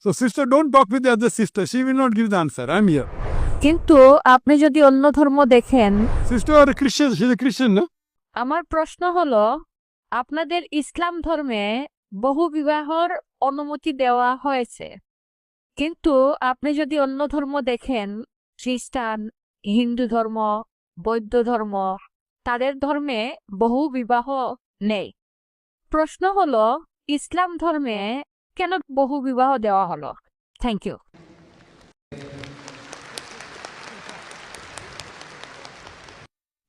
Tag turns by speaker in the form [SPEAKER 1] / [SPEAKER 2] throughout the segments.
[SPEAKER 1] So sister, don't talk with the other sister. She will not give the answer. I'm here.
[SPEAKER 2] কিন্তু আপনি যদি অন্য ধর্ম দেখেন,
[SPEAKER 1] Sister are a Christian. She's a Christian, no?
[SPEAKER 2] আমার প্রশ্ন হলো, আপনাদের ইসলাম ধর্মে বহু বিবাহর অনুমতি দেওয়া হয়েছে, কিন্তু আপনি যদি অন্য ধর্ম দেখেন, খ্রিস্টান, হিন্দু ধর্ম, বৌদ্ধ ধর্ম, তাদের ধর্মে বহু বিবাহ নেই। প্রশ্ন হলো, ইসলাম ধর্মে কেন বহু বিবাহ দেওয়া হলো? Thank you.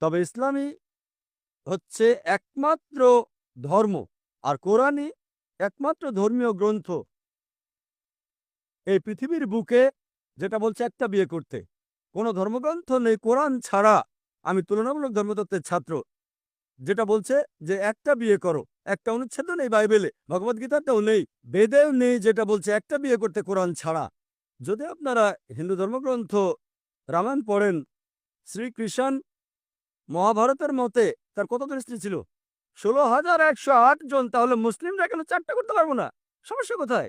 [SPEAKER 3] তবে ইসলামই হচ্ছে একমাত্র ধর্ম, আর কোরআনই একমাত্র ধর্মীয় গ্রন্থ এই পৃথিবীর বুকে যেটা বলছে একটা বিয়ে করতে। কোনো ধর্মগ্রন্থ নেই কোরআন ছাড়া। আমি তুলনামূলক ধর্মতত্ত্বের ছাত্র, যেটা বলছে যে একটা বিয়ে করো। একটা অনুচ্ছেদ নেই বাইবেলে, ভগবদ্গীতাতেও নেই, বেদেও নেই, যেটা বলছে একটা বিয়ে করতে কোরআন ছাড়া। যদি আপনারা হিন্দু ধর্মগ্রন্থ রামায়ণ পড়েন, শ্রীকৃষ্ণ মহাভারতের মতে তার কতজন স্ত্রী ছিল? 16,108 জন। তাহলে মুসলিমরা কেন 4টা করতে পারবো না? সমস্যা কোথায়?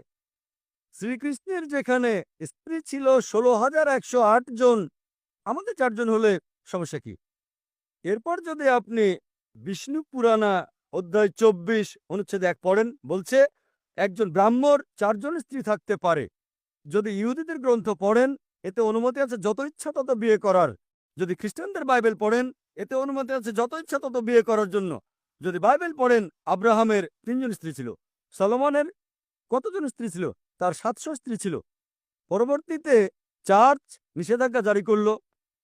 [SPEAKER 3] শ্রীকৃষ্ণের যেখানে স্ত্রী ছিল 16,108 জন, আমাদের 4 জন হলে সমস্যা কি? এরপর যদি আপনি বিষ্ণু পুরাণা অধ্যায় 24 অনুচ্ছেদ 1 পড়েন, বলছে একজন ব্রাহ্মণ 4 জন স্ত্রী থাকতে পারে। যদি ইহুদিদের গ্রন্থ পড়েন, এতে অনুমতি আছে যত ইচ্ছা তত বিয়ে করার। যদি খ্রিস্টানদের বাইবেল পড়েন, এতে অনুমতি আছে যত ইচ্ছা তত বিয়ে করার জন্য। যদি বাইবেল পড়েন, আব্রাহামের 3 জন স্ত্রী ছিল। সলোমনের কতজন স্ত্রী ছিল? তার 700 স্ত্রী ছিল। পরবর্তীতে চার্চ নিষেধাজ্ঞা জারি করলো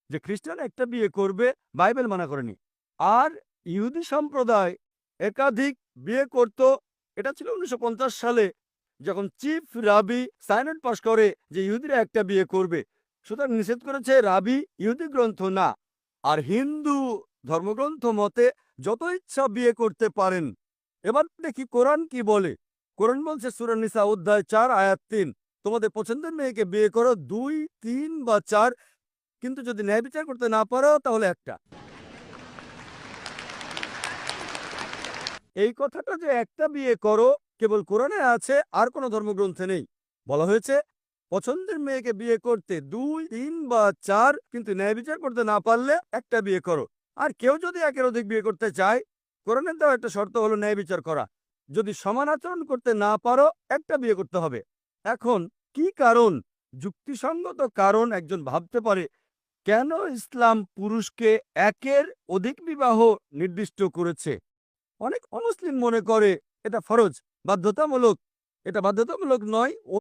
[SPEAKER 3] যে খ্রিস্টান একটা বিয়ে করবে, বাইবেল মানা করেনি। আর ইহুদি সম্প্রদায় একাধিক বিয়ে করত। এটা ছিল 1950 সালে, যখন চিফ রাবি সাইনড পাশ করে যে ইহুদিরা একটা বিয়ে করবে। সুতরাং নিষেধ করেছে রাবি, ইহুদি গ্রন্থ না। আর হিন্দু ধর্মগ্রন্থ মতে যত ইচ্ছা বিয়ে করতে পারেন। এবার দেখি কোরআন কি বলে। কোরআন বলছে সূরা নিসা অধ্যায় 4 আয়াত 3, তোমাদের পছন্দের মেয়েকে বিয়ে করো 2, 3 বা 4, কিন্তু যদি ন্যায় বিচার করতে না পারো তাহলে একটা। এই কথাটা যে একটা বিয়ে করো কেবল কোরআনে আছে, আর কোনো ধর্মগ্রন্থে নেই। বলা হয়েছে পছন্দের মেয়েকে বিয়ে করতে 2, 3 বা 4, কিন্তু ন্যায় বিচার করতে না পারলে একটা বিয়ে করো। আর কেউ যদি একের অধিক বিয়ে করতে চায়, কোরআনের দেওয়া একটা শর্ত হলো ন্যায় বিচার করা। যদি সমান আচরণ করতে না পারো, একটা বিয়ে করতে হবে। এখন কি কারণ, যুক্তিসঙ্গত কারণ একজন ভাবতে পারে কেন ইসলাম পুরুষকে একের অধিক বিবাহ নির্দিষ্ট করেছে? অনেক অমুসলিম মনে করে এটা ফরজ, বাধ্যতামূলক। এটা বাধ্যতামূলক নয়,